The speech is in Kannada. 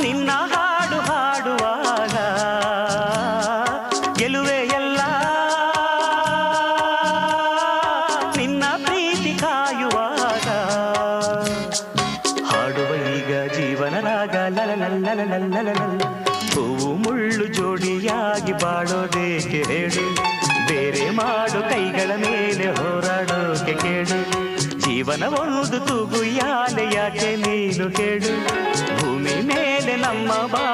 ನಿನ್ನ ಹಾಡು ಹಾಡುವಾಗ ಗೆಲುವೆ ಎಲ್ಲ ನಿನ್ನ ಪ್ರೀತಿ ಕಾಯುವಾಗ ಹಾಡುವ ಈಗ ಜೀವನ ರಾಗ ಲಲಲಲ್ಲಲಲ್ಲಲಲ್ಲ ಹೂವು ಮುಳ್ಳು ಜೋಡಿಯಾಗಿ ಬಾಳೋದೇಕೆ ಹೇಳು ಬೇರೆ ಮಾಡು ಕೈಗಳ ಮೇಲೆ ಹೋರಾಡೋಕೆ ಕೇಳು ಜೀವನ ಒಂದು ತೂಗು ಯಾಲೆ ಯಾಕೆ ನೀನು ಕೇಳು ಭೂಮಿ ಮೇಲೆ ನಮ್ಮ ಬಾ